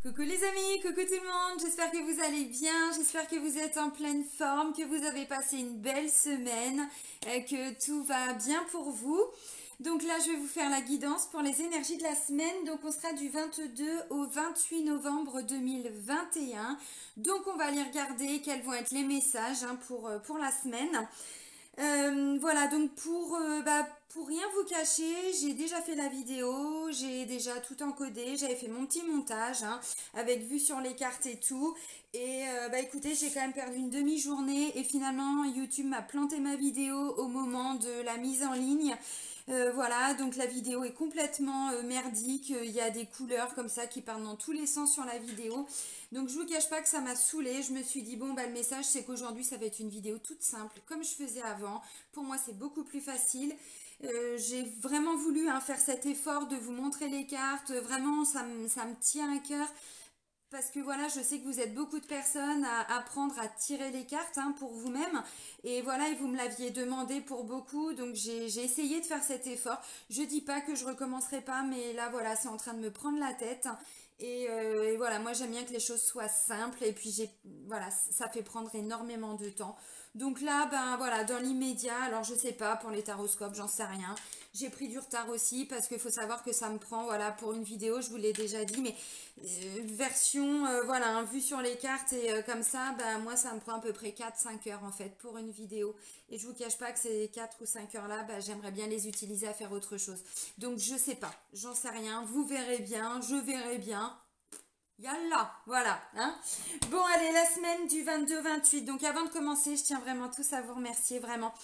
Coucou les amis, coucou tout le monde, j'espère que vous allez bien, j'espère que vous êtes en pleine forme, que vous avez passé une belle semaine, que tout va bien pour vous. Donc là, je vais vous faire la guidance pour les énergies de la semaine. Donc on sera du 22 au 28 novembre 2021. Donc on va aller regarder quels vont être les messages pour la semaine. Voilà, donc pour rien vous cacher, j'ai déjà fait la vidéo, j'ai déjà tout encodé, j'avais fait mon petit montage avec vue sur les cartes et tout. Et écoutez, j'ai quand même perdu une demi-journée et finalement YouTube m'a planté ma vidéo au moment de la mise en ligne. Voilà, donc la vidéo est complètement merdique. Il y a des couleurs comme ça qui partent dans tous les sens sur la vidéo. Donc je vous cache pas que ça m'a saoulée. Je me suis dit bon le message c'est qu'aujourd'hui ça va être une vidéo toute simple comme je faisais avant. Pour moi c'est beaucoup plus facile. J'ai vraiment voulu faire cet effort de vous montrer les cartes. Vraiment ça me tient à cœur. Parce que voilà, je sais que vous êtes beaucoup de personnes à apprendre à tirer les cartes pour vous-même. Et voilà, et vous me l'aviez demandé pour beaucoup. Donc j'ai essayé de faire cet effort. Je dis pas que je recommencerai pas, mais là voilà, c'est en train de me prendre la tête. Et voilà, moi j'aime bien que les choses soient simples. Et puis voilà, ça fait prendre énormément de temps. Donc là, voilà, dans l'immédiat, alors je sais pas, pour les taroscopes, j'en sais rien. J'ai pris du retard aussi parce qu'il faut savoir que ça me prend, voilà, pour une vidéo, je vous l'ai déjà dit, mais version, voilà, vue sur les cartes et comme ça, moi ça me prend à peu près 4-5 heures en fait pour une vidéo. Et je vous cache pas que ces 4 ou 5 heures là, j'aimerais bien les utiliser à faire autre chose. Donc je sais pas, j'en sais rien, vous verrez bien, je verrai bien. Yallah, voilà. Bon, allez, la semaine du 22-28. Donc, avant de commencer, je tiens vraiment tous à vous remercier, vraiment.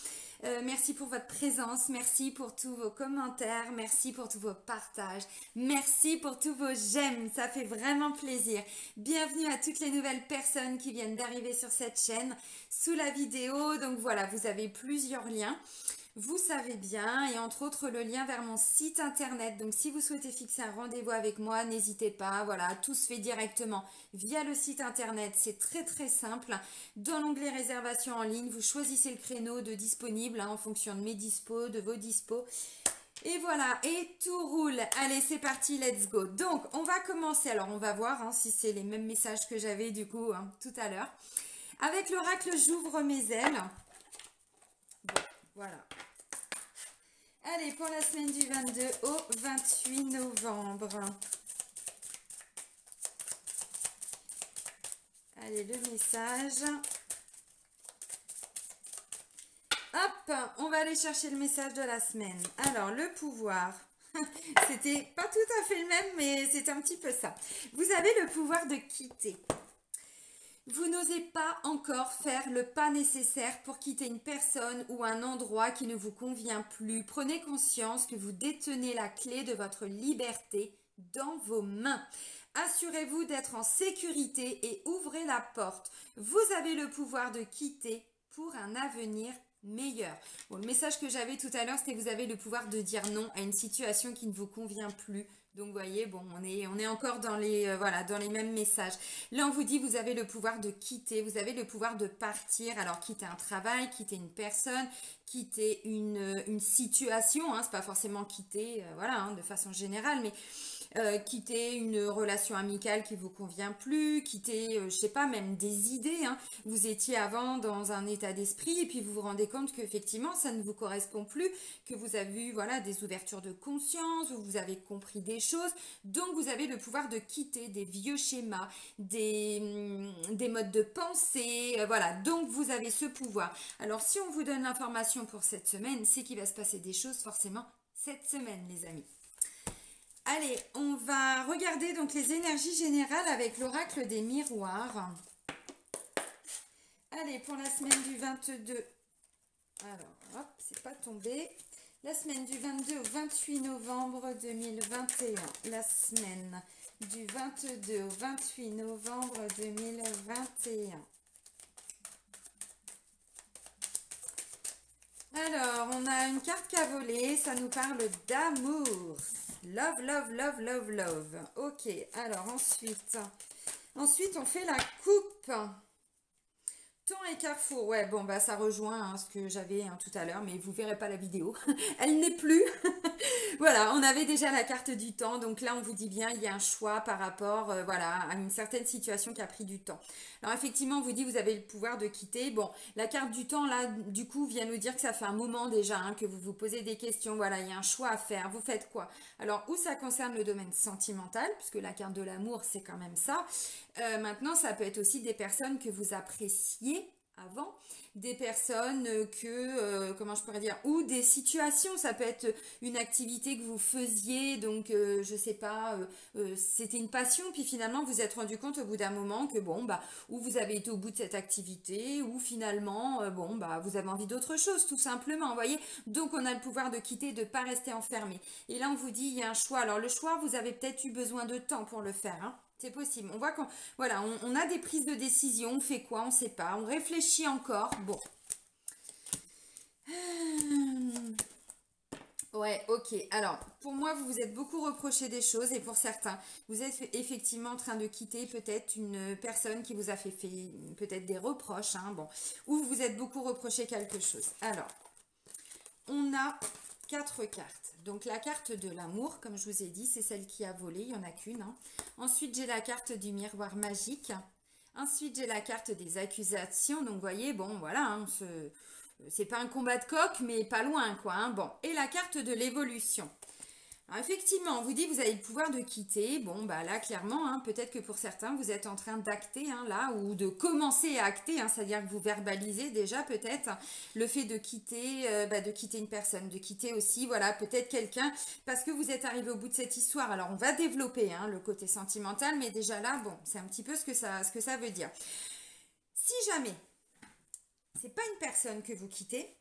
Merci pour votre présence, merci pour tous vos commentaires, merci pour tous vos partages, merci pour tous vos j'aime, ça fait vraiment plaisir. Bienvenue à toutes les nouvelles personnes qui viennent d'arriver sur cette chaîne. Sous la vidéo, donc voilà, vous avez plusieurs liens. Vous savez bien, et entre autres le lien vers mon site internet. Donc si vous souhaitez fixer un rendez-vous avec moi, n'hésitez pas. Voilà, tout se fait directement via le site internet. C'est très très simple. Dans l'onglet réservation en ligne, vous choisissez le créneau de disponible en fonction de mes dispos, de vos dispos. Et voilà, et tout roule. Allez, c'est parti, let's go. Donc, on va commencer. Alors, on va voir si c'est les mêmes messages que j'avais du coup tout à l'heure. Avec l'oracle, j'ouvre mes ailes. Bon, voilà. Allez, pour la semaine du 22 au 28 novembre. Allez, le message. Hop, on va aller chercher le message de la semaine. Alors, le pouvoir. C'était pas tout à fait le même, mais c'est un petit peu ça. Vous avez le pouvoir de quitter. Vous n'osez pas encore faire le pas nécessaire pour quitter une personne ou un endroit qui ne vous convient plus. Prenez conscience que vous détenez la clé de votre liberté dans vos mains. Assurez-vous d'être en sécurité et ouvrez la porte. Vous avez le pouvoir de quitter pour un avenir meilleur. Bon, le message que j'avais tout à l'heure, c'était vous avez le pouvoir de dire non à une situation qui ne vous convient plus. Donc, vous voyez, bon, on est encore dans les, voilà, dans les mêmes messages. Là, on vous dit, vous avez le pouvoir de quitter, vous avez le pouvoir de partir. Alors, quitter un travail, quitter une personne, quitter une situation. C'est pas forcément quitter, voilà, de façon générale, mais quitter une relation amicale qui vous convient plus, quitter, je sais pas, même des idées. Vous étiez avant dans un état d'esprit et puis vous vous rendez compte qu'effectivement ça ne vous correspond plus, que vous avez eu voilà des ouvertures de conscience, où vous avez compris des choses. Donc vous avez le pouvoir de quitter des vieux schémas, des modes de pensée, voilà. Donc vous avez ce pouvoir. Alors si on vous donne l'information pour cette semaine, c'est qu'il va se passer des choses forcément cette semaine, les amis. Allez, on va regarder donc les énergies générales avec l'oracle des miroirs. Allez, pour la semaine du 22. Alors, hop, c'est pas tombé. La semaine du 22 au 28 novembre 2021. La semaine du 22 au 28 novembre 2021. Alors, on a une carte qui a volé, ça nous parle d'amour. Love, love, love, love, love. Ok, alors ensuite on fait la coupe. Temps et carrefour, ouais, bon, ça rejoint ce que j'avais tout à l'heure, mais vous verrez pas la vidéo. Elle n'est plus. Voilà, on avait déjà la carte du temps, donc là on vous dit bien, il y a un choix par rapport voilà, à une certaine situation qui a pris du temps. Alors effectivement, on vous dit, vous avez le pouvoir de quitter. Bon, la carte du temps, là, du coup, vient nous dire que ça fait un moment déjà hein, que vous vous posez des questions. Voilà, il y a un choix à faire. Vous faites quoi? Alors, où ça concerne le domaine sentimental, puisque la carte de l'amour, c'est quand même ça. Maintenant, ça peut être aussi des personnes que vous appréciez avant, des personnes comment je pourrais dire, ou des situations, ça peut être une activité que vous faisiez, donc je sais pas, c'était une passion, puis finalement vous vous êtes rendu compte au bout d'un moment que bon, bah, ou vous avez été au bout de cette activité, ou finalement, bon, bah, vous avez envie d'autre chose, tout simplement, vous voyez, donc on a le pouvoir de quitter, de ne pas rester enfermé, et là on vous dit, il y a un choix, alors le choix, vous avez peut-être eu besoin de temps pour le faire, hein. C'est possible. On voit qu'on voilà, on a des prises de décision. On fait quoi? On ne sait pas. On réfléchit encore. Bon. Ouais, ok. Alors, pour moi, vous vous êtes beaucoup reproché des choses et pour certains, vous êtes effectivement en train de quitter peut-être une personne qui vous a fait peut-être des reproches, hein, bon, ou vous vous êtes beaucoup reproché quelque chose. Alors, on a 4 cartes. Donc la carte de l'amour, comme je vous ai dit, c'est celle qui a volé, il n'y en a qu'une. Hein. Ensuite, j'ai la carte du miroir magique. Ensuite, j'ai la carte des accusations. Donc, vous voyez, bon, voilà, hein, c'est pas un combat de coq, mais pas loin, quoi. Hein. Bon, et la carte de l'évolution. Alors effectivement, on vous dit que vous avez le pouvoir de quitter. Bon, bah là, clairement, hein, peut-être que pour certains, vous êtes en train d'acter, hein, là, ou de commencer à acter, hein, c'est-à-dire que vous verbalisez déjà peut-être le fait de quitter une personne, de quitter aussi, voilà, peut-être quelqu'un, parce que vous êtes arrivé au bout de cette histoire. Alors, on va développer hein, le côté sentimental, mais déjà là, bon, c'est un petit peu ce que ça veut dire. Si jamais, c'est pas une personne que vous quittez,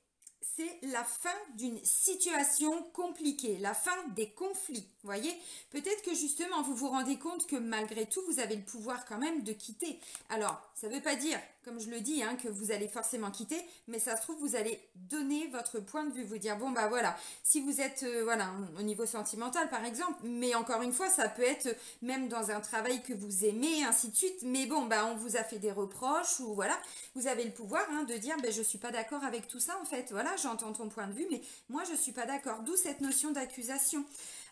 c'est la fin d'une situation compliquée, la fin des conflits. Vous voyez, peut-être que justement, vous vous rendez compte que malgré tout, vous avez le pouvoir quand même de quitter. Alors, ça ne veut pas dire, comme je le dis, hein, que vous allez forcément quitter, mais ça se trouve, vous allez donner votre point de vue, vous dire, bon, bah voilà, si vous êtes, voilà, au niveau sentimental, par exemple, mais encore une fois, ça peut être même dans un travail que vous aimez, ainsi de suite, mais bon, bah, on vous a fait des reproches, ou voilà, vous avez le pouvoir hein, de dire, ben, je ne suis pas d'accord avec tout ça, en fait, voilà, j'entends ton point de vue, mais moi, je ne suis pas d'accord, d'où cette notion d'accusation.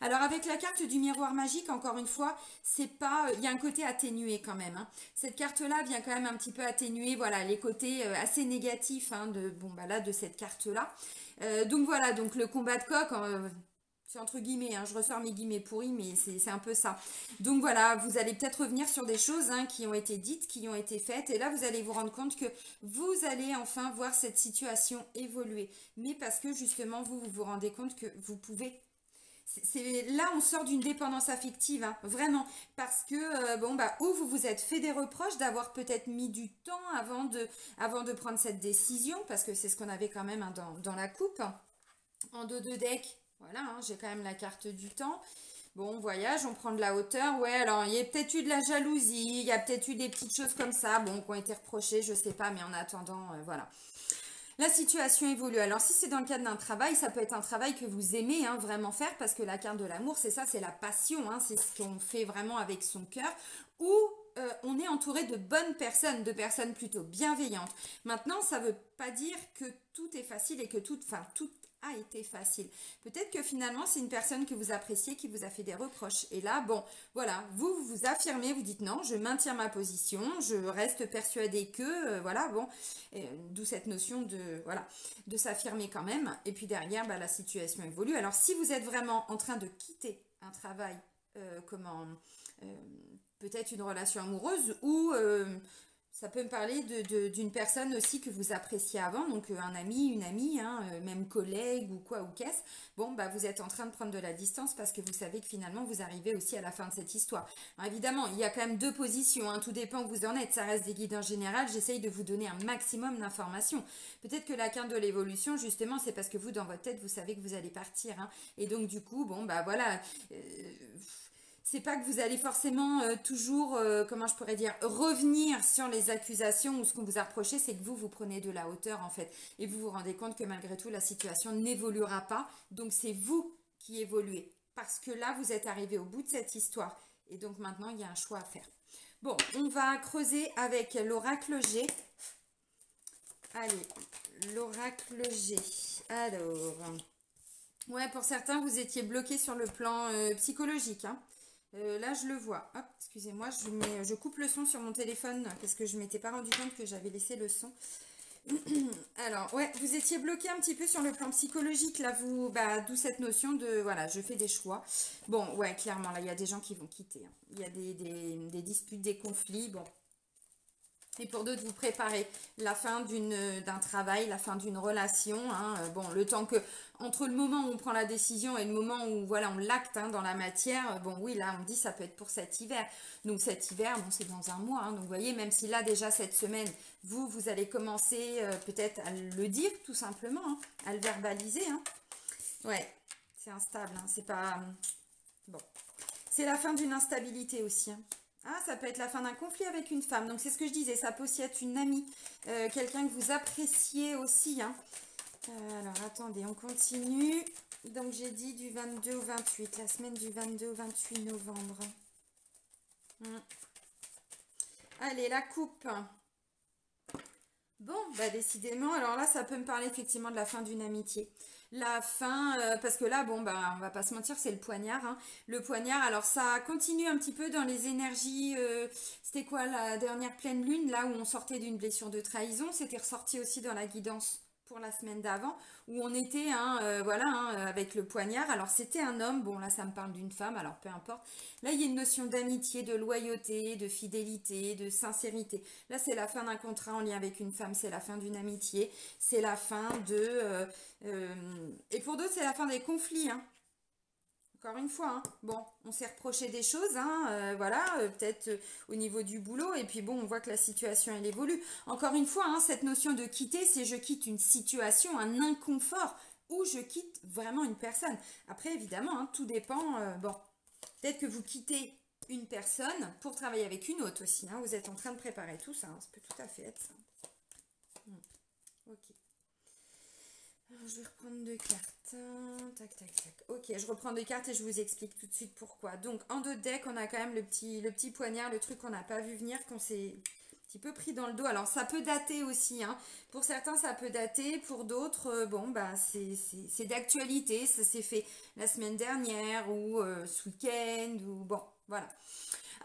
Alors, avec la carte du miroir magique, encore une fois, c'est pas, il y a un côté atténué quand même, hein. Cette carte-là vient quand même un petit peu atténuer, voilà, les côtés assez négatifs, hein, de cette carte-là. Donc voilà, donc le combat de coq, c'est entre guillemets, hein, je ressors mes guillemets pourris, mais c'est un peu ça. Donc voilà, vous allez peut-être revenir sur des choses hein, qui ont été dites, qui ont été faites, et là vous allez vous rendre compte que vous allez enfin voir cette situation évoluer. Mais parce que justement, vous vous rendez compte que vous pouvez. Là, on sort d'une dépendance affective, hein, vraiment, parce que, bon, bah, ou vous vous êtes fait des reproches d'avoir peut-être mis du temps avant de prendre cette décision, parce que c'est ce qu'on avait quand même hein, dans la coupe, en dos de deck. Voilà, hein, j'ai quand même la carte du temps. Bon, on voyage, on prend de la hauteur. Ouais, alors il y a peut-être eu de la jalousie, il y a peut-être eu des petites choses comme ça, bon, qui ont été reprochées, je sais pas, mais en attendant, voilà. La situation évolue. Alors si c'est dans le cadre d'un travail, ça peut être un travail que vous aimez hein, vraiment faire, parce que la carte de l'amour, c'est ça, c'est la passion, hein, c'est ce qu'on fait vraiment avec son cœur, ou on est entouré de bonnes personnes, de personnes plutôt bienveillantes. Maintenant, ça ne veut pas dire que tout est facile et que tout a été facile. Peut-être que finalement, c'est une personne que vous appréciez qui vous a fait des reproches. Et là, bon, voilà, vous vous affirmez, vous dites non, je maintiens ma position, je reste persuadée que, voilà, bon, d'où cette notion voilà, de s'affirmer quand même. Et puis derrière, bah, la situation évolue. Alors, si vous êtes vraiment en train de quitter un travail, peut-être une relation amoureuse ou ça peut me parler d'une personne aussi que vous appréciez avant, donc un ami, une amie, hein, même collègue ou quoi ou qu'est-ce. Bon, bah vous êtes en train de prendre de la distance parce que vous savez que finalement vous arrivez aussi à la fin de cette histoire. Alors, évidemment, il y a quand même deux positions, hein, tout dépend où vous en êtes. Ça reste des guides en général. J'essaye de vous donner un maximum d'informations. Peut-être que la carte de l'évolution, justement, c'est parce que vous, dans votre tête, vous savez que vous allez partir. Hein, et donc, du coup, bon, bah voilà. C'est pas que vous allez forcément toujours, comment je pourrais dire, revenir sur les accusations ou ce qu'on vous a reproché, c'est que vous prenez de la hauteur en fait. Et vous vous rendez compte que malgré tout, la situation n'évoluera pas. Donc c'est vous qui évoluez. Parce que là, vous êtes arrivé au bout de cette histoire. Et donc maintenant, il y a un choix à faire. Bon, on va creuser avec l'oracle G. Allez, l'oracle G. Alors... Ouais, pour certains, vous étiez bloqué sur le plan psychologique, hein. Là, je le vois. Hop, excusez-moi, je coupe le son sur mon téléphone parce que je m'étais pas rendu compte que j'avais laissé le son. Alors, ouais, vous étiez bloqué un petit peu sur le plan psychologique, là, d'où cette notion de, voilà, je fais des choix. Bon, ouais, clairement, là, il y a des gens qui vont quitter, hein. Il y a des disputes, des conflits, bon. Et pour d'autres, vous préparez la fin d'un travail, la fin d'une relation, hein. Bon, le temps que, entre le moment où on prend la décision et le moment où, voilà, on l'acte, hein, dans la matière, bon, oui, là, on dit ça peut être pour cet hiver. Donc, cet hiver, bon, c'est dans un mois, hein. Donc, vous voyez, même si là, déjà, cette semaine, vous allez commencer peut-être à le dire, tout simplement, hein, à le verbaliser, hein. Ouais, c'est instable, hein, c'est pas... Bon. C'est la fin d'une instabilité aussi, hein. Ah, ça peut être la fin d'un conflit avec une femme. Donc, c'est ce que je disais. Ça peut aussi être une amie. Quelqu'un que vous appréciez aussi, hein. Alors, attendez, on continue. Donc, j'ai dit du 22 au 28. La semaine du 22 au 28 novembre. Allez, la coupe. Bon, bah décidément, alors là, ça peut me parler effectivement de la fin d'une amitié. La fin, parce que là, bon, bah, on va pas se mentir, c'est le poignard, hein. Le poignard, alors ça continue un petit peu dans les énergies. C'était quoi la dernière pleine lune, là où on sortait d'une blessure de trahison? C'était ressorti aussi dans la guidance pour la semaine d'avant, où on était, hein, voilà, hein, avec le poignard. Alors c'était un homme, bon là ça me parle d'une femme, alors peu importe. Là il y a une notion d'amitié, de loyauté, de fidélité, de sincérité. Là c'est la fin d'un contrat en lien avec une femme, c'est la fin d'une amitié, c'est la fin et pour d'autres c'est la fin des conflits, hein. Encore une fois, hein. Bon, on s'est reproché des choses, hein, voilà, peut-être au niveau du boulot, et puis bon, on voit que la situation, elle évolue. Encore une fois, hein, cette notion de quitter, c'est je quitte une situation, un inconfort, ou je quitte vraiment une personne. Après, évidemment, hein, tout dépend, bon, peut-être que vous quittez une personne pour travailler avec une autre aussi, hein, vous êtes en train de préparer tout ça, hein, ça peut tout à fait être ça. Ok. Alors, je vais reprendre deux cartes. Tac, tac, tac. Ok, je reprends deux cartes et je vous explique tout de suite pourquoi. Donc, en deux decks, on a quand même le petit poignard, le truc qu'on n'a pas vu venir, qu'on s'est un petit peu pris dans le dos. Alors, ça peut dater aussi, hein. Pour certains, ça peut dater. Pour d'autres, bon, bah, c'est d'actualité. Ça s'est fait la semaine dernière ou ce week-end ou bon, voilà.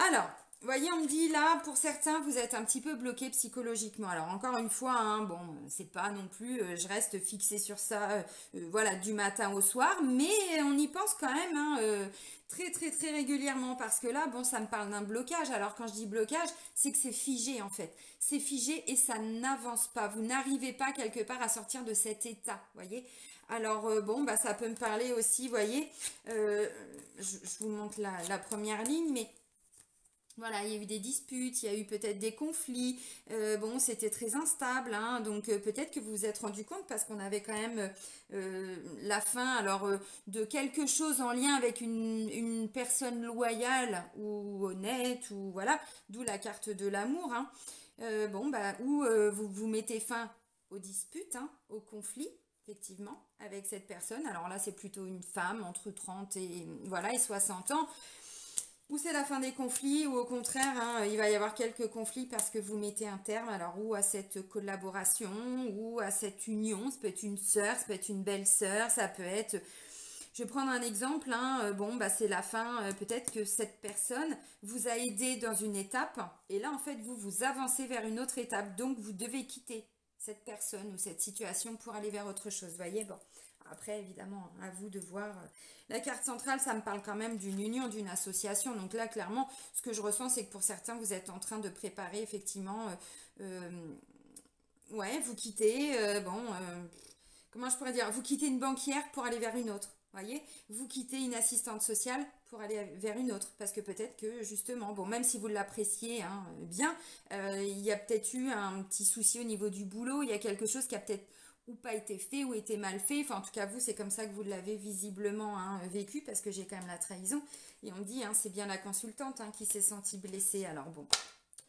Alors, vous voyez, on me dit là, pour certains, vous êtes un petit peu bloqué psychologiquement. Alors, encore une fois, hein, bon, c'est pas non plus, je reste fixée sur ça, voilà, du matin au soir, mais on y pense quand même, hein, très, très, très régulièrement, parce que là, bon, ça me parle d'un blocage. Alors, quand je dis blocage, c'est que c'est figé, en fait. C'est figé et ça n'avance pas. Vous n'arrivez pas quelque part à sortir de cet état, vous voyez. Alors, bon, bah, ça peut me parler aussi, vous voyez, je vous montre la première ligne, mais voilà, il y a eu des disputes, il y a eu peut-être des conflits. Bon, c'était très instable, hein, donc peut-être que vous vous êtes rendu compte parce qu'on avait quand même la fin alors de quelque chose en lien avec une personne loyale ou honnête ou voilà, d'où la carte de l'amour, hein. Bon, bah, où vous mettez fin aux disputes, hein, aux conflits. Effectivement, avec cette personne. Alors là, c'est plutôt une femme entre 30 et, voilà, et 60 ans. Ou c'est la fin des conflits, ou au contraire, hein, il va y avoir quelques conflits parce que vous mettez un terme, alors ou à cette collaboration, ou à cette union, ça peut être une sœur, ça peut être une belle-sœur, ça peut être... Je vais prendre un exemple, hein, bon, bah, c'est la fin, peut-être que cette personne vous a aidé dans une étape, et là, en fait, vous avancez vers une autre étape, donc vous devez quitter cette personne ou cette situation pour aller vers autre chose, voyez, bon. Après, évidemment, à vous de voir. La carte centrale, ça me parle quand même d'une union, d'une association. Donc là, clairement, ce que je ressens, c'est que pour certains, vous êtes en train de préparer, effectivement, ouais, vous quittez, bon, comment je pourrais dire, vous quittez une banquière pour aller vers une autre. Voyez, vous quittez une assistante sociale pour aller vers une autre, parce que peut-être que justement, bon, même si vous l'appréciez, hein, bien, il y a peut-être eu un petit souci au niveau du boulot, il y a quelque chose qui a peut-être ou pas été fait ou été mal fait. Enfin, en tout cas, vous, c'est comme ça que vous l'avez visiblement, hein, vécu, parce que j'ai quand même la trahison. Et on me dit, hein, c'est bien la consultante, hein, qui s'est sentie blessée. Alors bon,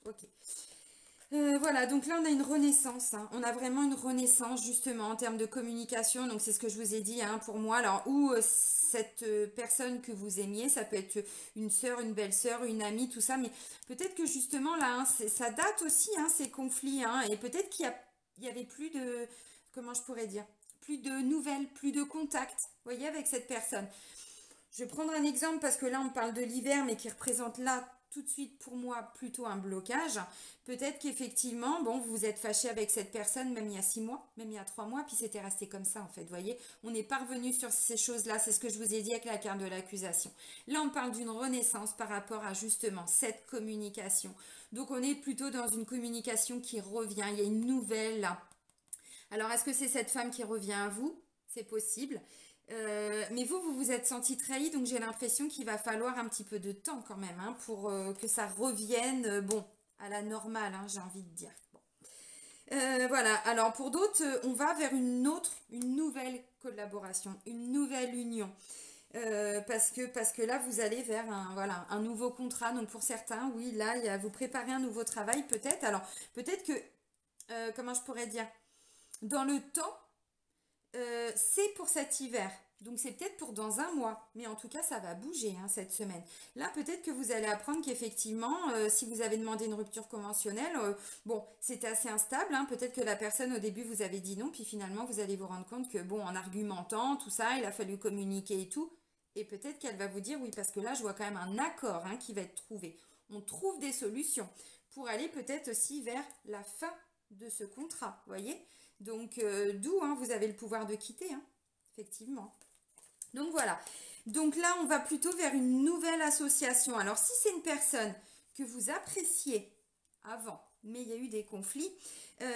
ok. Voilà, donc là on a une renaissance, hein. On a vraiment une renaissance justement en termes de communication, donc c'est ce que je vous ai dit, hein, pour moi. Alors, ou cette personne que vous aimiez, ça peut être une sœur, une belle-sœur, une amie, tout ça, mais peut-être que justement là, hein, ça date aussi, hein, ces conflits, hein, et peut-être il y avait plus de, comment je pourrais dire, plus de nouvelles, plus de contacts, vous voyez, avec cette personne. Je vais prendre un exemple parce que là, on parle de l'hiver, mais qui représente là, tout de suite, pour moi, plutôt un blocage. Peut-être qu'effectivement, bon, vous vous êtes fâché avec cette personne, même il y a 6 mois, même il y a 3 mois, puis c'était resté comme ça, en fait, vous voyez. On n'est pas revenu sur ces choses-là, c'est ce que je vous ai dit avec la carte de l'accusation. Là, on parle d'une renaissance par rapport à, justement, cette communication. Donc, on est plutôt dans une communication qui revient, il y a une nouvelle, là. Alors, est-ce que c'est cette femme qui revient à vous? C'est possible. Mais vous vous êtes senti trahi, donc j'ai l'impression qu'il va falloir un petit peu de temps quand même hein, pour que ça revienne, bon, à la normale, hein, j'ai envie de dire. Bon. Voilà, alors pour d'autres, on va vers une nouvelle collaboration, une nouvelle union. Parce que là, vous allez vers voilà, un nouveau contrat. Donc pour certains, oui, là, vous préparez un nouveau travail peut-être. Alors peut-être que, comment je pourrais dire, dans le temps, c'est pour cet hiver. Donc c'est peut-être pour dans un mois, mais en tout cas ça va bouger hein, cette semaine. Là peut-être que vous allez apprendre qu'effectivement, si vous avez demandé une rupture conventionnelle, bon c'était assez instable, hein, peut-être que la personne au début vous avez dit non, puis finalement vous allez vous rendre compte que bon en argumentant tout ça, il a fallu communiquer et tout, et peut-être qu'elle va vous dire oui parce que là je vois quand même un accord hein, qui va être trouvé. On trouve des solutions pour aller peut-être aussi vers la fin de ce contrat, voyez. Donc d'où hein, vous avez le pouvoir de quitter, hein, effectivement. Donc voilà, donc là on va plutôt vers une nouvelle association. Alors si c'est une personne que vous appréciez avant, mais il y a eu des conflits,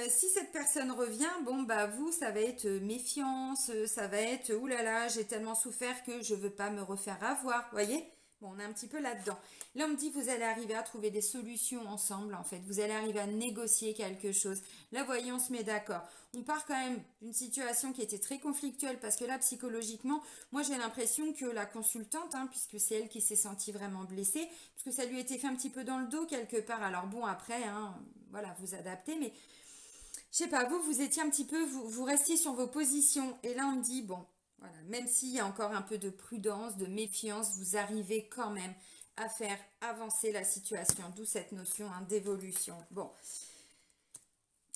si cette personne revient, bon bah vous ça va être méfiance, ça va être oulala j'ai tellement souffert que je veux pas me refaire avoir, voyez. Bon, on est un petit peu là-dedans. Là, on me dit vous allez arriver à trouver des solutions ensemble, en fait. Vous allez arriver à négocier quelque chose. Là, voyez, on se met d'accord. On part quand même d'une situation qui était très conflictuelle parce que là, psychologiquement, moi, j'ai l'impression que la consultante, hein, puisque c'est elle qui s'est sentie vraiment blessée, parce que ça lui a été fait un petit peu dans le dos quelque part. Alors bon, après, hein, voilà, vous adaptez, mais je sais pas, vous étiez un petit peu, vous restiez sur vos positions. Et là, on me dit, bon, voilà, même s'il y a encore un peu de prudence, de méfiance, vous arrivez quand même à faire avancer la situation, d'où cette notion hein, d'évolution. Bon,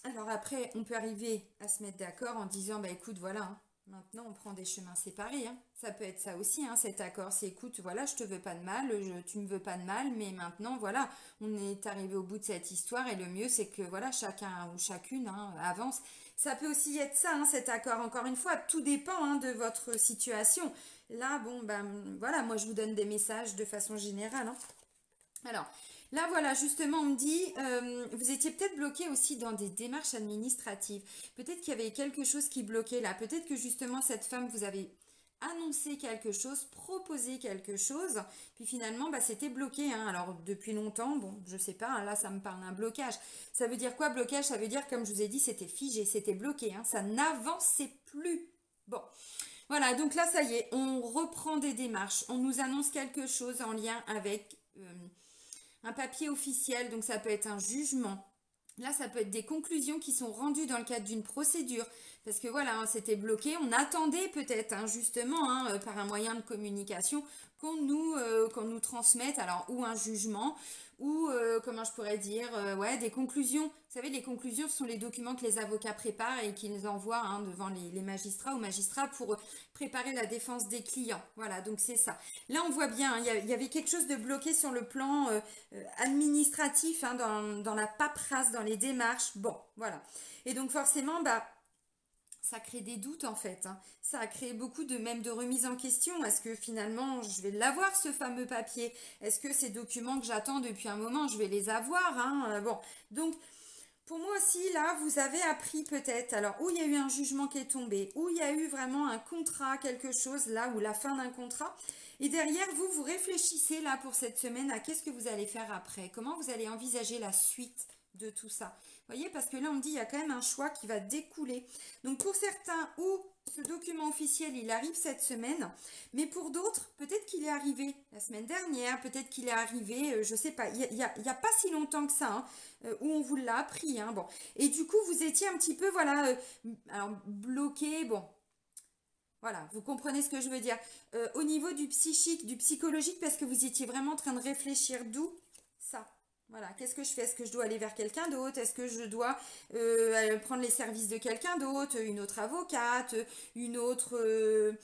alors après, on peut arriver à se mettre d'accord en disant, bah écoute, voilà, hein, maintenant on prend des chemins séparés. Hein. Ça peut être ça aussi, hein, cet accord, c'est écoute, voilà, je te veux pas de mal, tu me veux pas de mal, mais maintenant, voilà, on est arrivé au bout de cette histoire et le mieux, c'est que, voilà, chacun ou chacune hein, avance. Ça peut aussi être ça, hein, cet accord. Encore une fois, tout dépend hein, de votre situation. Là, bon, ben voilà, moi je vous donne des messages de façon générale. Hein. Alors, là voilà, justement, on me dit, vous étiez peut-être bloqué aussi dans des démarches administratives. Peut-être qu'il y avait quelque chose qui bloquait là. Peut-être que justement, cette femme, vous avez annoncer quelque chose, proposer quelque chose, puis finalement bah, c'était bloqué. Hein. Alors depuis longtemps, bon, je sais pas, hein, là ça me parle d'un blocage. Ça veut dire quoi blocage? Ça veut dire, comme je vous ai dit, c'était figé, c'était bloqué, hein, ça n'avançait plus. Bon, voilà, donc là ça y est, on reprend des démarches, on nous annonce quelque chose en lien avec un papier officiel, donc ça peut être un jugement. Là, ça peut être des conclusions qui sont rendues dans le cadre d'une procédure. Parce que voilà, hein, c'était bloqué. On attendait peut-être, hein, justement, hein, par un moyen de communication, qu'on nous transmette, alors, ou un jugement, ou, comment je pourrais dire, ouais, des conclusions. Vous savez, les conclusions, ce sont les documents que les avocats préparent et qu'ils envoient hein, devant les magistrats ou magistrats pour préparer la défense des clients. Voilà, donc c'est ça. Là, on voit bien, hein, il y avait quelque chose de bloqué sur le plan administratif, hein, dans la paperasse, dans les démarches. Bon, voilà. Et donc forcément, bah, ça crée des doutes en fait. Hein. Ça a créé beaucoup de même de remise en question. Est-ce que finalement je vais l'avoir ce fameux papier? Est-ce que ces documents que j'attends depuis un moment, je vais les avoir hein bon, donc pour moi aussi là, vous avez appris peut-être. Alors où il y a eu un jugement qui est tombé, où il y a eu vraiment un contrat, quelque chose là, ou la fin d'un contrat. Et derrière vous, vous réfléchissez là pour cette semaine à qu'est-ce que vous allez faire après. Comment vous allez envisager la suite de tout ça. Vous voyez, parce que là, on me dit, il y a quand même un choix qui va découler. Donc, pour certains, où ce document officiel, il arrive cette semaine, mais pour d'autres, peut-être qu'il est arrivé la semaine dernière, peut-être qu'il est arrivé, je ne sais pas, il y a pas si longtemps que ça, hein, où on vous l'a appris. Hein, bon. Et du coup, vous étiez un petit peu, voilà, alors, bloqué, bon. Voilà, vous comprenez ce que je veux dire. Au niveau du psychique, du psychologique, parce que vous étiez vraiment en train de réfléchir d'où ça. Voilà, qu'est-ce que je fais? Est-ce que je dois aller vers quelqu'un d'autre? Est-ce que je dois prendre les services de quelqu'un d'autre? Une autre avocate? Une autre...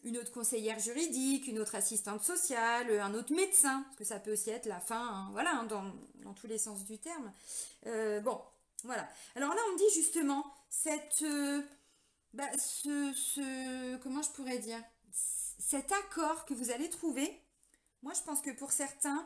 une autre conseillère juridique, une autre assistante sociale, un autre médecin, parce que ça peut aussi être la fin, hein, voilà, hein, dans tous les sens du terme. Bon, voilà. Alors là, on me dit justement, comment je pourrais dire, cet accord que vous allez trouver, moi je pense que pour certains,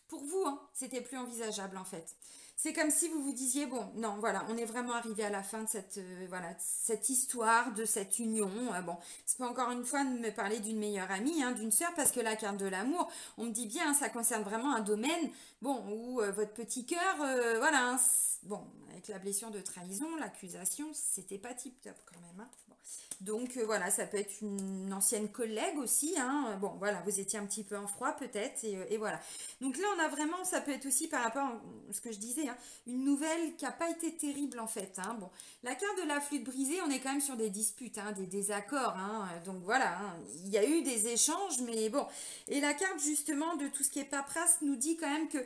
pour vous, hein, c'était plus envisageable en fait. C'est comme si vous vous disiez, bon, non, voilà, on est vraiment arrivé à la fin de voilà, de cette histoire, de cette union. Bon, c'est pas encore une fois de me parler d'une meilleure amie, hein, d'une sœur, parce que la carte de l'amour, on me dit bien, hein, ça concerne vraiment un domaine, bon, où votre petit cœur, voilà, hein, bon, avec la blessure de trahison, l'accusation, c'était pas tip top quand même, hein. Bon. Donc voilà, ça peut être une ancienne collègue aussi, hein. Bon, voilà, vous étiez un petit peu en froid peut-être, et voilà. Donc là, on a vraiment, ça peut être aussi par rapport à ce que je disais, hein, une nouvelle qui n'a pas été terrible en fait, hein. Bon, la carte de la flûte brisée, on est quand même sur des disputes, hein, des désaccords, hein. Donc voilà, hein, il y a eu des échanges, mais bon. Et la carte justement de tout ce qui est paperasse nous dit quand même que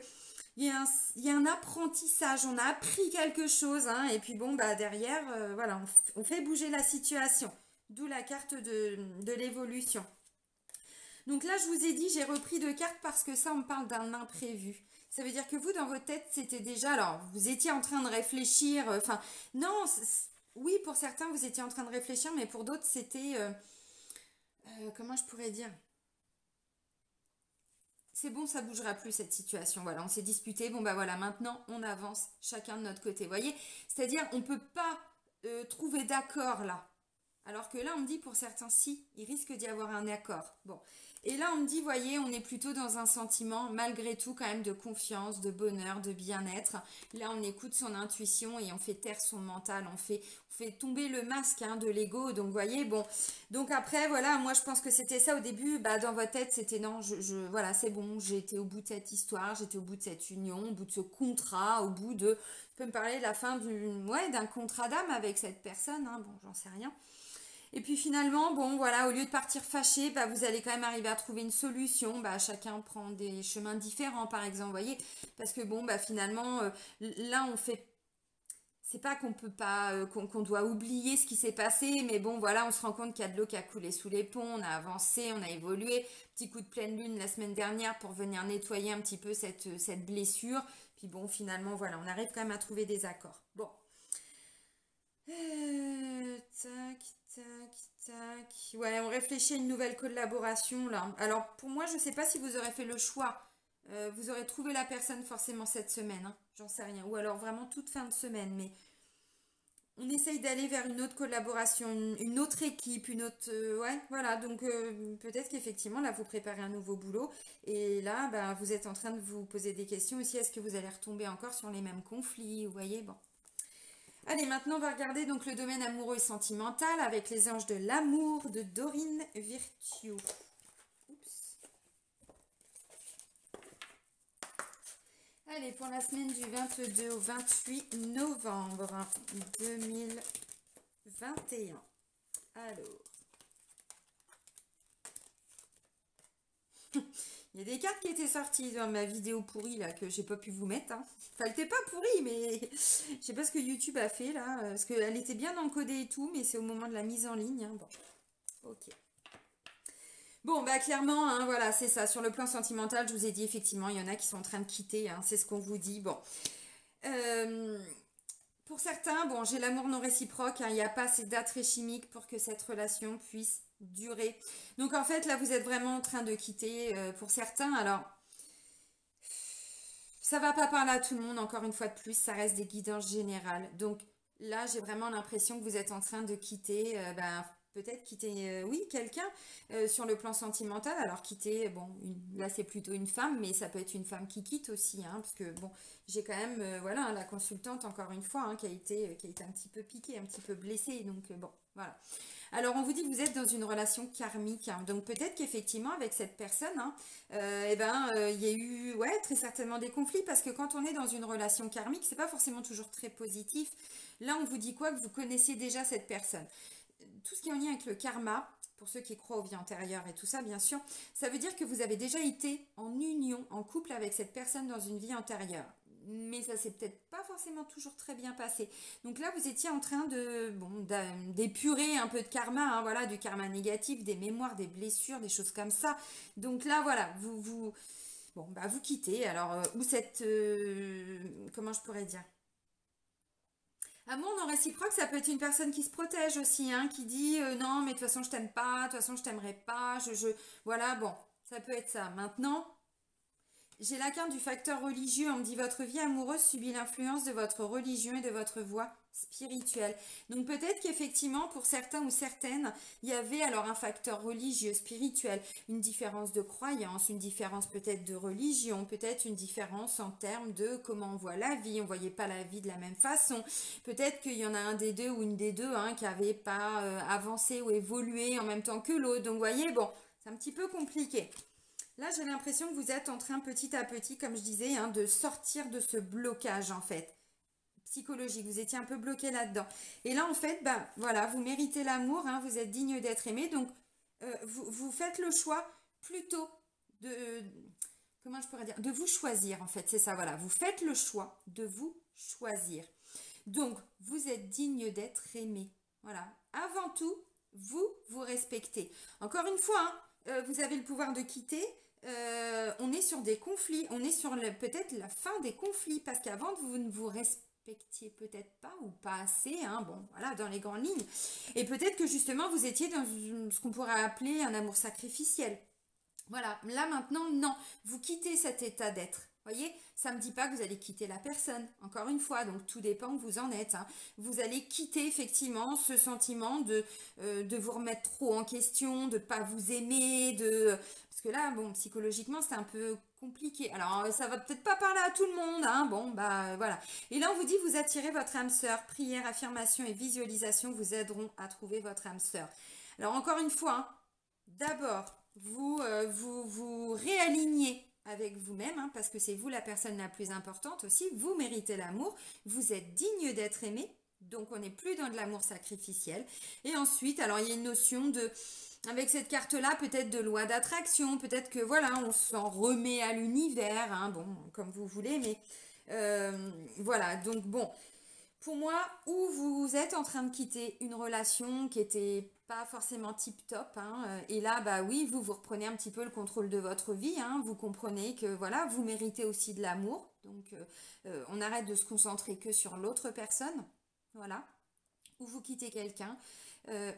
il y a un apprentissage, on a appris quelque chose, hein, et puis bon, bah derrière, voilà, on fait bouger la situation. D'où la carte de l'évolution. Donc là, je vous ai dit, j'ai repris deux cartes parce que ça, on me parle d'un imprévu. Ça veut dire que vous, dans votre tête, c'était déjà... Alors, vous étiez en train de réfléchir... Enfin, non, oui, pour certains, vous étiez en train de réfléchir, mais pour d'autres, c'était... comment je pourrais dire? C'est bon, ça bougera plus cette situation. Voilà, on s'est disputé. Bon, bah voilà, maintenant, on avance chacun de notre côté. Vous voyez? C'est-à-dire, on ne peut pas trouver d'accord là. Alors que là, on me dit pour certains, si, il risque d'y avoir un accord. Bon. Et là, on me dit, voyez, on est plutôt dans un sentiment, malgré tout, quand même, de confiance, de bonheur, de bien-être. Là, on écoute son intuition et on fait taire son mental. On fait tomber le masque, hein, de l'ego. Donc, voyez, bon. Donc après, voilà, moi, je pense que c'était ça au début. Bah, dans votre tête, c'était non, voilà, c'est bon. J'ai été au bout de cette histoire, j'étais au bout de cette union, au bout de ce contrat, au bout de... Je peux me parler de la fin d'un contrat d'âme avec cette personne, hein, bon, j'en sais rien. Et puis finalement, bon voilà, au lieu de partir fâché, bah, vous allez quand même arriver à trouver une solution. Bah, chacun prend des chemins différents, par exemple, vous voyez. Parce que bon, bah finalement, là, on fait... C'est pas qu'on peut pas, qu'on doit oublier ce qui s'est passé, mais bon, voilà, on se rend compte qu'il y a de l'eau qui a coulé sous les ponts, on a avancé, on a évolué. Petit coup de pleine lune la semaine dernière pour venir nettoyer un petit peu cette blessure. Puis bon, finalement, voilà, on arrive quand même à trouver des accords. Bon. Tac, tac, tac. Ouais, on réfléchit à une nouvelle collaboration là. Alors pour moi, je sais pas si vous aurez fait le choix. Vous aurez trouvé la personne forcément cette semaine, hein. J'en sais rien. Ou alors vraiment toute fin de semaine. Mais on essaye d'aller vers une autre collaboration, une autre équipe, une autre... ouais, voilà. Donc peut-être qu'effectivement, là, vous préparez un nouveau boulot. Et là, bah, vous êtes en train de vous poser des questions aussi. Est-ce que vous allez retomber encore sur les mêmes conflits? Vous voyez, bon. Allez, maintenant on va regarder donc le domaine amoureux et sentimental avec les anges de l'amour de Dorine Virtue. Oups. Allez, pour la semaine du 22 au 28 novembre 2021. Alors. Il y a des cartes qui étaient sorties dans ma vidéo pourrie là que j'ai pas pu vous mettre, hein. Enfin, elle était pas pourrie, mais je sais pas ce que YouTube a fait là. Parce qu'elle était bien encodée et tout, mais c'est au moment de la mise en ligne, hein. Bon, ok. Bon, bah clairement, hein, voilà, c'est ça. Sur le plan sentimental, je vous ai dit effectivement, il y en a qui sont en train de quitter, hein, c'est ce qu'on vous dit. Bon. Pour certains, bon, j'ai l'amour non réciproque, hein, il n'y a pas assez d'attrait chimique pour que cette relation puisse durer. Donc en fait, là, vous êtes vraiment en train de quitter pour certains. Alors, ça va pas parler à tout le monde, encore une fois de plus, ça reste des guidances générales. Donc là, j'ai vraiment l'impression que vous êtes en train de quitter, peut-être quitter, oui, quelqu'un sur le plan sentimental. Alors quitter, bon, là c'est plutôt une femme, mais ça peut être une femme qui quitte aussi, hein, parce que bon, j'ai quand même, voilà, la consultante, encore une fois, hein, qui a été un petit peu piquée, un petit peu blessée, donc bon, voilà. Alors, on vous dit que vous êtes dans une relation karmique, hein. Donc peut-être qu'effectivement, avec cette personne, hein, il y a eu, ouais, très certainement des conflits, parce que quand on est dans une relation karmique, c'est pas forcément toujours très positif. Là, on vous dit quoi? Que vous connaissiez déjà cette personne. Tout ce qui est en lien avec le karma, pour ceux qui croient aux vies antérieures et tout ça, bien sûr, ça veut dire que vous avez déjà été en union, en couple avec cette personne dans une vie antérieure. Mais ça s'est peut-être pas forcément toujours très bien passé. Donc là, vous étiez en train de, bon, d'épurer un peu de karma, hein, voilà, du karma négatif, des mémoires, des blessures, des choses comme ça. Donc là, voilà, bon, bah, vous quittez. Alors, ou cette, comment je pourrais dire? Amour non réciproque, ça peut être une personne qui se protège aussi, hein, qui dit non, mais de toute façon je t'aime pas, de toute façon je t'aimerai pas, voilà, bon, ça peut être ça. Maintenant, j'ai la carte du facteur religieux. On me dit votre vie amoureuse subit l'influence de votre religion et de votre voie spirituelle. Donc peut-être qu'effectivement pour certains ou certaines, il y avait alors un facteur religieux, spirituel, une différence de croyance, une différence peut-être de religion, peut-être une différence en termes de comment on voit la vie. On ne voyait pas la vie de la même façon. Peut-être qu'il y en a un des deux ou une des deux hein, qui n'avait pas avancé ou évolué en même temps que l'autre. Donc vous voyez, bon, c'est un petit peu compliqué. Là, j'ai l'impression que vous êtes en train petit à petit, comme je disais, hein, de sortir de ce blocage en fait psychologique. Vous étiez un peu bloqué là-dedans. Et là, en fait, ben voilà, vous méritez l'amour, hein, vous êtes digne d'être aimé. Donc, vous faites le choix plutôt de, comment je pourrais dire, de vous choisir en fait. C'est ça, voilà. Vous faites le choix de vous choisir. Donc, vous êtes digne d'être aimé. Voilà. Avant tout, vous respectez. Encore une fois, hein, vous avez le pouvoir de quitter. On est sur des conflits, on est sur peut-être la fin des conflits, parce qu'avant vous ne vous respectiez peut-être pas ou pas assez, hein, bon voilà, dans les grandes lignes. Et peut-être que justement vous étiez dans ce qu'on pourrait appeler un amour sacrificiel. Voilà, là maintenant, non, vous quittez cet état d'être. Voyez, ça ne me dit pas que vous allez quitter la personne, encore une fois, donc tout dépend où vous en êtes. Hein. Vous allez quitter effectivement ce sentiment de vous remettre trop en question, de ne pas vous aimer, parce que là, bon, psychologiquement, c'est un peu compliqué. Alors, ça va peut-être pas parler à tout le monde, hein, bon, bah voilà. Et là, on vous dit, vous attirez votre âme sœur. Prière, affirmation et visualisation vous aideront à trouver votre âme sœur. Alors, encore une fois, hein, d'abord, vous réalignez avec vous-même, hein, parce que c'est vous la personne la plus importante aussi, vous méritez l'amour, vous êtes digne d'être aimé, donc on n'est plus dans de l'amour sacrificiel. Et ensuite, alors il y a une notion de, avec cette carte-là, peut-être de loi d'attraction, peut-être que voilà, on s'en remet à l'univers, hein, bon, comme vous voulez, mais voilà, donc bon, pour moi, où vous êtes en train de quitter une relation qui était pas forcément tip-top, hein, et là, bah oui, vous reprenez un petit peu le contrôle de votre vie, hein, vous comprenez que voilà, vous méritez aussi de l'amour, donc on arrête de se concentrer que sur l'autre personne, voilà, ou vous quittez quelqu'un,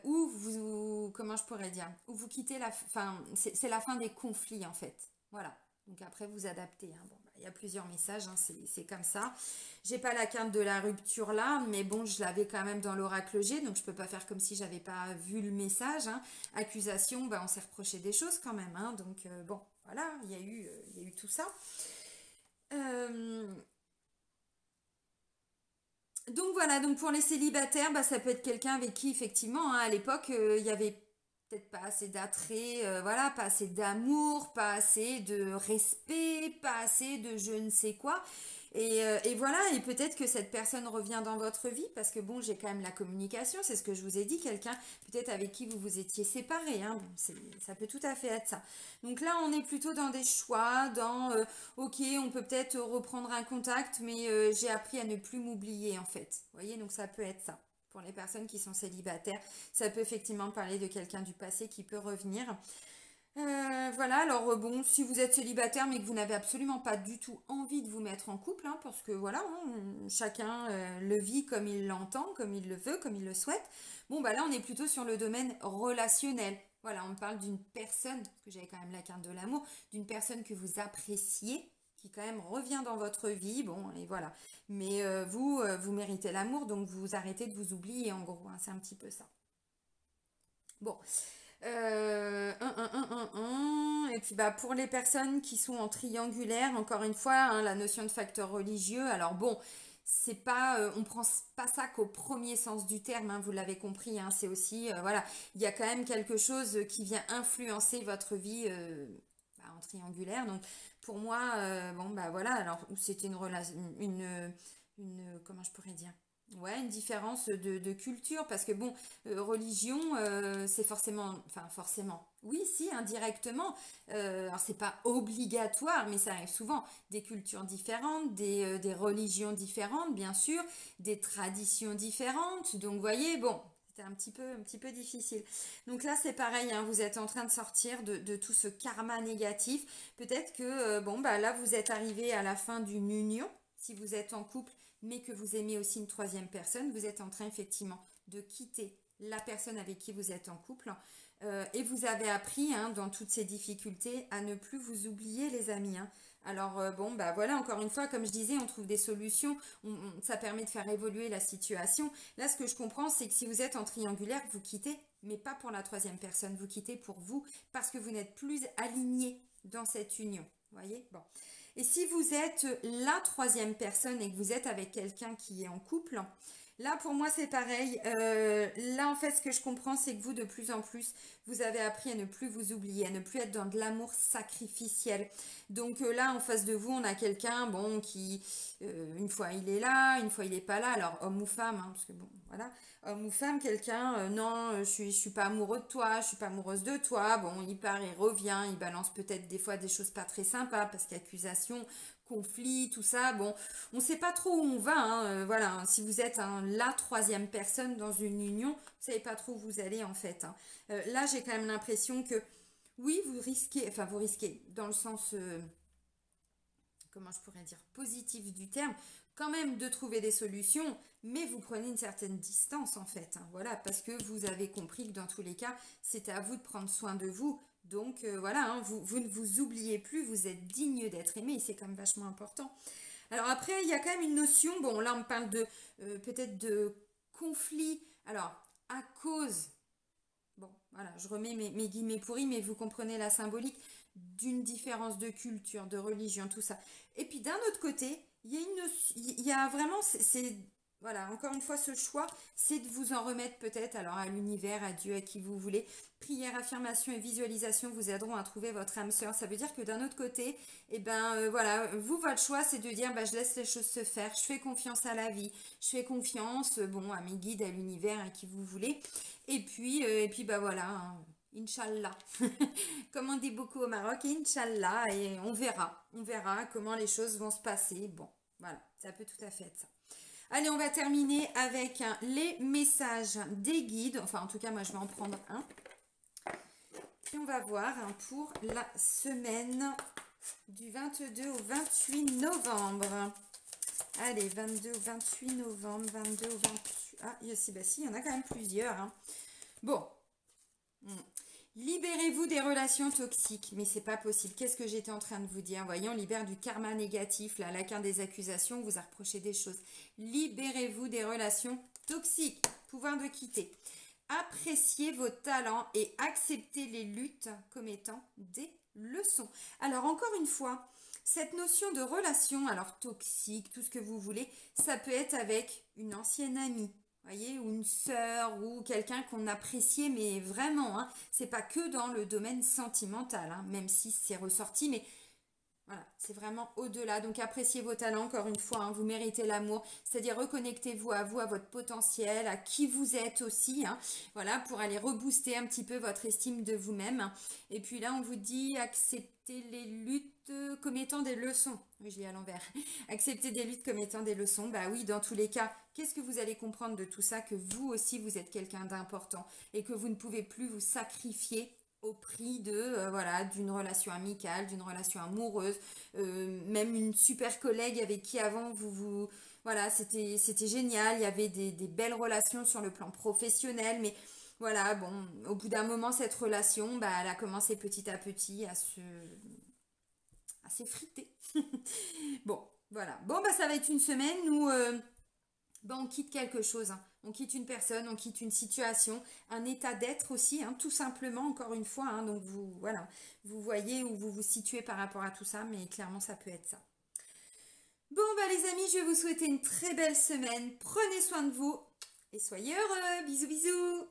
ou vous, comment je pourrais dire, ou vous quittez la, enfin, c'est la fin des conflits en fait, voilà. Donc après, vous adaptez. Hein. Bon, bah, il y a plusieurs messages, hein, c'est comme ça. J'ai pas la carte de la rupture là, mais bon, je l'avais quand même dans l'oracle G, donc je peux pas faire comme si j'avais pas vu le message. Hein. Accusation, bah, on s'est reproché des choses quand même. Hein, donc bon, voilà, il y a eu tout ça. Donc voilà, donc pour les célibataires, bah, ça peut être quelqu'un avec qui effectivement, hein, à l'époque, il y avait peut-être pas assez d'attrait, voilà, pas assez d'amour, pas assez de respect, pas assez de je ne sais quoi. Et voilà, et peut-être que cette personne revient dans votre vie, parce que bon, j'ai quand même la communication, c'est ce que je vous ai dit, quelqu'un peut-être avec qui vous vous étiez séparés, hein, bon, ça peut tout à fait être ça. Donc là, on est plutôt dans des choix, dans, ok, on peut peut-être reprendre un contact, mais j'ai appris à ne plus m'oublier en fait. Vous voyez, donc ça peut être ça. Pour les personnes qui sont célibataires, ça peut effectivement parler de quelqu'un du passé qui peut revenir. Voilà, alors bon, si vous êtes célibataire mais que vous n'avez absolument pas du tout envie de vous mettre en couple, hein, parce que voilà, hein, chacun le vit comme il l'entend, comme il le veut, comme il le souhaite, bon bah là on est plutôt sur le domaine relationnel. Voilà, on parle d'une personne, parce que j'avais quand même la carte de l'amour, d'une personne que vous appréciez, qui quand même revient dans votre vie, bon, et voilà. Mais vous méritez l'amour, donc vous arrêtez de vous oublier en gros, hein, c'est un petit peu ça. Bon, et puis bah pour les personnes qui sont en triangulaire, encore une fois, hein, la notion de facteur religieux. Alors bon, c'est pas, on prend pas ça qu'au premier sens du terme, hein, vous l'avez compris. Hein, c'est aussi, voilà, il y a quand même quelque chose qui vient influencer votre vie bah, en triangulaire. Donc pour moi, bon bah voilà, alors c'était une relation, comment je pourrais dire? Ouais, une différence de culture, parce que bon, religion, c'est forcément, enfin forcément, oui, si, indirectement, alors c'est pas obligatoire, mais ça arrive souvent, des cultures différentes, des religions différentes, bien sûr, des traditions différentes, donc vous voyez, bon, c'était un petit peu difficile. Donc là, c'est pareil, hein, vous êtes en train de sortir de tout ce karma négatif, peut-être que, bon, bah là, vous êtes arrivé à la fin d'une union, si vous êtes en couple, mais que vous aimez aussi une troisième personne, vous êtes en train effectivement de quitter la personne avec qui vous êtes en couple. Et vous avez appris hein, dans toutes ces difficultés à ne plus vous oublier les amis. Hein. Alors bon, bah voilà, encore une fois, comme je disais, on trouve des solutions, ça permet de faire évoluer la situation. Là, ce que je comprends, c'est que si vous êtes en triangulaire, vous quittez, mais pas pour la troisième personne, vous quittez pour vous, parce que vous n'êtes plus aligné dans cette union. Vous voyez? Bon. Et si vous êtes la troisième personne et que vous êtes avec quelqu'un qui est en couple, là pour moi c'est pareil. Là en fait ce que je comprends c'est que vous de plus en plus vous avez appris à ne plus vous oublier, à ne plus être dans de l'amour sacrificiel. Donc là en face de vous on a quelqu'un bon qui une fois il est là, une fois il n'est pas là. Alors homme ou femme, hein, parce que bon voilà, homme ou femme, quelqu'un non je suis pas amoureux de toi, je suis pas amoureuse de toi. Bon il part, il revient, il balance peut-être des fois des choses pas très sympas parce qu'accusation, conflit, tout ça. Bon on sait pas trop où on va. Hein, voilà, hein. Si vous êtes la troisième personne dans une union, vous savez pas trop où vous allez en fait. Hein. Là j'ai quand même l'impression que oui vous risquez dans le sens comment je pourrais dire, positif du terme, quand même de trouver des solutions, mais vous prenez une certaine distance en fait. Hein, voilà, parce que vous avez compris que dans tous les cas, c'était à vous de prendre soin de vous. Donc voilà, hein, vous ne vous oubliez plus, vous êtes digne d'être aimé, et c'est quand même vachement important. Alors après, il y a quand même une notion, bon là on parle de peut-être de conflit, alors à cause bon, voilà, je remets mes guillemets pourris, mais vous comprenez la symbolique d'une différence de culture, de religion, tout ça. Et puis d'un autre côté, il y a vraiment, voilà, encore une fois, ce choix, c'est de vous en remettre peut-être alors à l'univers, à Dieu, à qui vous voulez. Prière, affirmation et visualisation vous aideront à trouver votre âme sœur. Ça veut dire que d'un autre côté, eh ben voilà, vous, votre choix, c'est de dire, bah, je laisse les choses se faire, je fais confiance à la vie, je fais confiance, bon, à mes guides, à l'univers, à qui vous voulez. Et puis bah voilà, hein, Inch'Allah. Comme on dit beaucoup au Maroc, Inch'Allah, et on verra comment les choses vont se passer. Bon, voilà, ça peut tout à fait être ça. Allez, on va terminer avec hein, les messages des guides. Enfin, en tout cas, moi, je vais en prendre un. Et on va voir hein, pour la semaine du 22 au 28 novembre. Allez, 22 au 28 novembre, 22 au 28... Ah, si, bah si, il y en a quand même plusieurs. Hein. Bon. Libérez-vous des relations toxiques. Mais c'est pas possible. Qu'est-ce que j'étais en train de vous dire? Voyons, on libère du karma négatif. Là, la carte des accusations vous a reproché des choses. Libérez-vous des relations toxiques. Pouvoir de quitter. Appréciez vos talents et acceptez les luttes comme étant des leçons. Alors, encore une fois, cette notion de relation, alors toxique, tout ce que vous voulez, ça peut être avec une ancienne amie, voyez, ou une sœur, ou quelqu'un qu'on appréciait, mais vraiment, hein, c'est pas que dans le domaine sentimental, hein, même si c'est ressorti, mais voilà, c'est vraiment au-delà. Donc appréciez vos talents, encore une fois, hein, vous méritez l'amour, c'est-à-dire reconnectez-vous, à votre potentiel, à qui vous êtes aussi, hein, voilà, pour aller rebooster un petit peu votre estime de vous-même. Et puis là, on vous dit acceptez les luttes comme étant des leçons. Oui, je lis à l'envers. Acceptez des luttes comme étant des leçons. Bah oui, dans tous les cas, qu'est-ce que vous allez comprendre de tout ça? Que vous aussi, vous êtes quelqu'un d'important et que vous ne pouvez plus vous sacrifier au prix de voilà d'une relation amicale, d'une relation amoureuse, même une super collègue avec qui avant vous voilà c'était génial, il y avait des belles relations sur le plan professionnel, mais voilà bon au bout d'un moment cette relation bah elle a commencé petit à petit à s'effriter. Bon voilà bon bah ça va être une semaine où ben, on quitte quelque chose, hein. On quitte une personne, on quitte une situation, un état d'être aussi, hein, tout simplement, encore une fois. Hein, donc vous, voilà, vous voyez où vous vous situez par rapport à tout ça, mais clairement ça peut être ça. Bon bah les amis, je vais vous souhaiter une très belle semaine. Prenez soin de vous et soyez heureux. Bisous bisous.